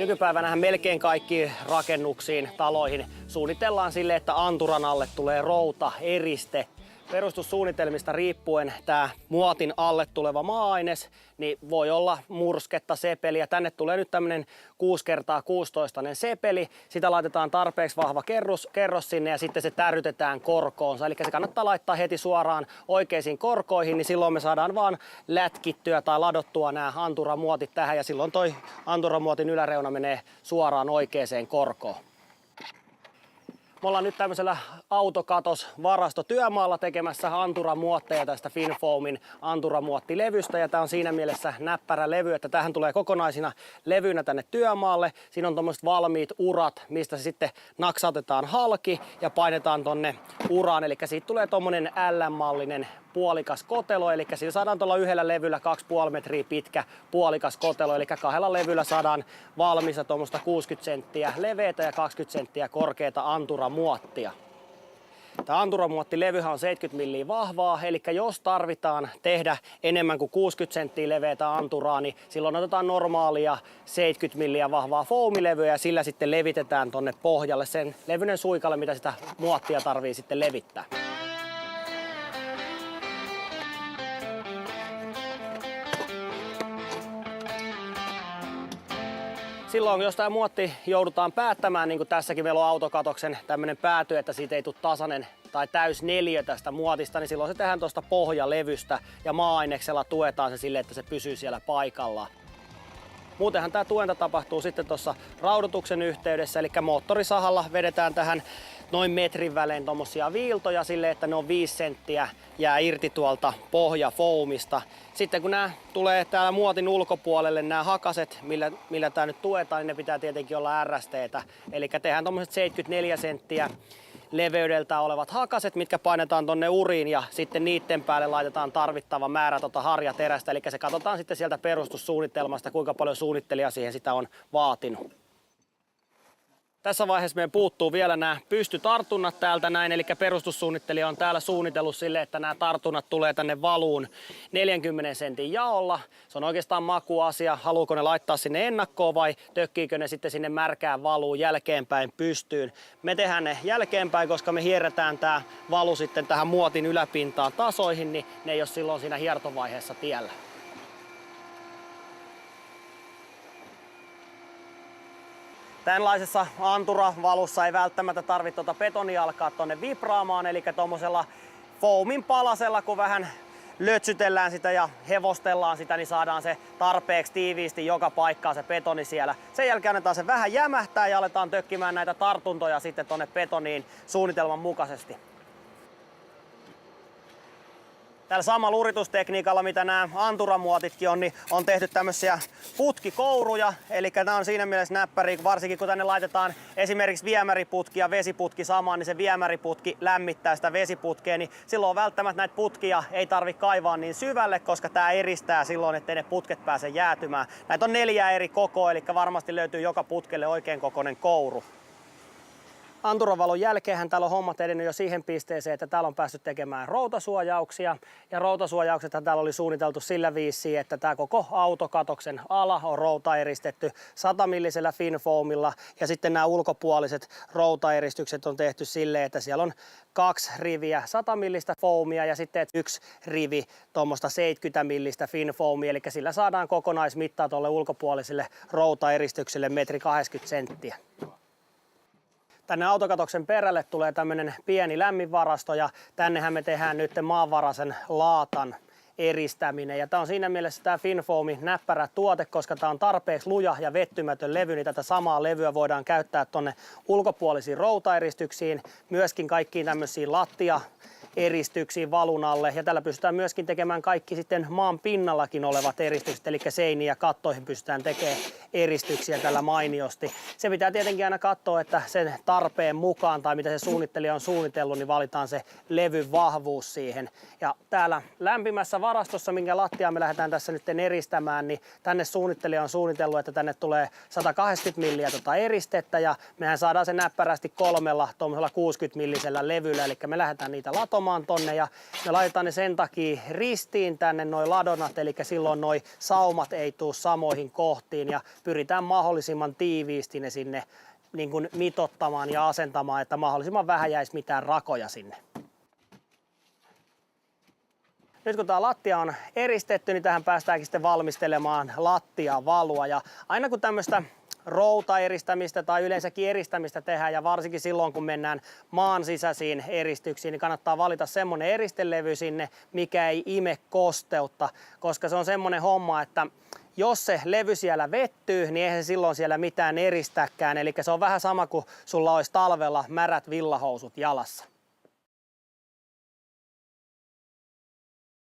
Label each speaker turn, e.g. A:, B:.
A: Nykypäivänähän melkein kaikkiin rakennuksiin, taloihin suunnitellaan sille, että anturan alle tulee routa-eriste. Perustussuunnitelmista riippuen tämä muotin alle tuleva maa-aines niin voi olla mursketta, sepeliä. Tänne tulee nyt tämmöinen 6x16 sepeli. Sitä laitetaan tarpeeksi vahva kerros sinne ja sitten se tärrytetään korkoonsa. Eli se kannattaa laittaa heti suoraan oikeisiin korkoihin, niin silloin me saadaan vaan lätkittyä tai ladottua nämä anturamuotit tähän ja silloin toi anturamuotin yläreuna menee suoraan oikeaan korkoon. Me ollaan nyt tämmöisellä autokatos-varastotyömaalla tekemässä anturamuotteja tästä Finfoamin anturamuottilevystä. Ja tää on siinä mielessä näppärä levy, että tähän tulee kokonaisina levyynä tänne työmaalle. Siinä on tommoset valmiit urat, mistä se sitten naksautetaan halki ja painetaan tonne uraan. Eli siitä tulee tommonen L-mallinen puolikas kotelo, eli sillä saadaan tuolla yhdellä levyllä 2,5 metriä pitkä puolikas kotelo, eli kahdella levyllä saadaan valmista tuommoista 60 senttiä leveätä ja 20 senttiä korkeata anturamuottia. Tämä anturamuottilevyhän on 70 milliä vahvaa, eli jos tarvitaan tehdä enemmän kuin 60 senttiä leveätä anturaa, niin silloin otetaan normaalia 70 milliä vahvaa foamilevyä ja sillä sitten levitetään tonne pohjalle sen levyinen suikalle, mitä sitä muottia tarvii sitten levittää. Silloin, jos tämä muotti joudutaan päättämään, niin kuin tässäkin meillä on autokatoksen tämmöinen pääty, että siitä ei tule tasainen tai täys neliö tästä muotista, niin silloin se tehdään tuosta pohjalevystä ja maa-aineksella tuetaan se sille, että se pysyy siellä paikallaan. Muutenhan tämä tuenta tapahtuu sitten tuossa raudoituksen yhteydessä, eli moottorisahalla vedetään tähän noin metrin välein tuommoisia viiltoja sille, että ne on 5 senttiä jää irti tuolta pohjafoamista. Sitten kun nämä tulee täällä muotin ulkopuolelle, nämä hakaset, millä tämä nyt tuetaan, niin ne pitää tietenkin olla RST:tä. Eli tehdään tuommoiset 74 senttiä leveydeltä olevat hakaset, mitkä painetaan tonne uriin ja sitten niiden päälle laitetaan tarvittava määrä harjaterästä. Eli se katsotaan sitten sieltä perustussuunnitelmasta, kuinka paljon suunnittelija siihen sitä on vaatinut. Tässä vaiheessa meidän puuttuu vielä nämä pystytartunnat täältä näin, eli perustussuunnittelija on täällä suunnitellut sille, että nämä tartunnat tulee tänne valuun 40 sentin jaolla. Se on oikeastaan makuasia, haluuko ne laittaa sinne ennakkoon vai tökkiikö ne sitten sinne märkään valuun jälkeenpäin pystyyn. Me tehdään ne jälkeenpäin, koska me hierretään tämä valu sitten tähän muotin yläpintaan tasoihin, niin ne ei ole silloin siinä hiertovaiheessa tiellä. Tämänlaisessa anturavalussa ei välttämättä tarvitse betonia alkaa tonne vibraamaan, eli tuommoisella foamin palasella, kun vähän lötsytellään sitä ja hevostellaan sitä, niin saadaan se tarpeeksi tiiviisti joka paikkaan se betoni siellä. Sen jälkeen annetaan se vähän jämähtää ja aletaan tökkimään näitä tartuntoja sitten tonne betoniin suunnitelman mukaisesti. Tällä samalla uritustekniikalla, mitä nämä anturamuotitkin on, niin on tehty tämmöisiä putkikouruja. Eli nämä on siinä mielessä näppäriä, varsinkin kun tänne laitetaan esimerkiksi viemäriputki ja vesiputki samaan, niin se viemäriputki lämmittää sitä vesiputkea, niin silloin välttämättä näitä putkia ei tarvitse kaivaa niin syvälle, koska tämä eristää silloin, ettei ne putket pääse jäätymään. Näitä on 4 eri kokoa, eli varmasti löytyy joka putkelle oikein kokoinen kouru. Anturavalon jälkeenhän täällä on hommat edennyt jo siihen pisteeseen, että täällä on päästy tekemään routasuojauksia. Ja routasuojauksethan täällä oli suunniteltu sillä viisiin, että tämä koko autokatoksen ala on routaeristetty 100 millisellä Finfoamilla. Ja sitten nämä ulkopuoliset routaeristykset on tehty silleen, että siellä on 2 riviä 100 millistä foamia ja sitten 1 rivi tuommoista 70 millistä Finfoamia. Eli sillä saadaan kokonaismittaa tuolle ulkopuoliselle routaeristykselle 1,80 senttiä. Tänne autokatoksen perälle tulee tämmöinen pieni lämminvarasto ja tännehän me tehdään nyt maanvaraisen laatan eristäminen. Ja tämä on siinä mielessä tämä Finfoamin näppärä tuote, koska tämä on tarpeeksi luja ja vettymätön levy, niin tätä samaa levyä voidaan käyttää tuonne ulkopuolisiin routaeristyksiin, myöskin kaikkiin tämmöisiin lattiaeristyksiin valun alle. Ja tällä pystytään myöskin tekemään kaikki sitten maan pinnallakin olevat eristykset, eli seiniin ja kattoihin pystytään tekemään eristyksiä tällä mainiosti. Se pitää tietenkin aina katsoa, että sen tarpeen mukaan tai mitä se suunnittelija on suunnitellut, niin valitaan se levyn vahvuus siihen. Ja täällä lämpimässä varastossa, minkä lattiaa me lähdetään tässä nyt eristämään, niin tänne suunnittelija on suunnitellut, että tänne tulee 180 milliä eristettä ja mehän saadaan se näppärästi 3 tuollaisella 60 millisellä levyllä, eli me lähdetään niitä latomaan. sitomaan tonne ja me laitetaan ne sen takia ristiin tänne noi ladonat, eli silloin noi saumat ei tuu samoihin kohtiin ja pyritään mahdollisimman tiiviisti ne sinne niin kuin mitottamaan ja asentamaan, että mahdollisimman vähän jäisi mitään rakoja sinne. Nyt kun tämä lattia on eristetty, niin tähän päästäänkin sitten valmistelemaan lattiavalua. Ja aina kun tämmöistä routaeristämistä tai yleensäkin eristämistä tehdään, ja varsinkin silloin kun mennään maan sisäisiin eristyksiin, niin kannattaa valita semmoinen eristelevy sinne, mikä ei ime kosteutta, koska se on semmoinen homma, että jos se levy siellä vettyy, niin eihän se silloin siellä mitään eristäkään. Eli se on vähän sama kuin sulla olisi talvella märät villahousut jalassa.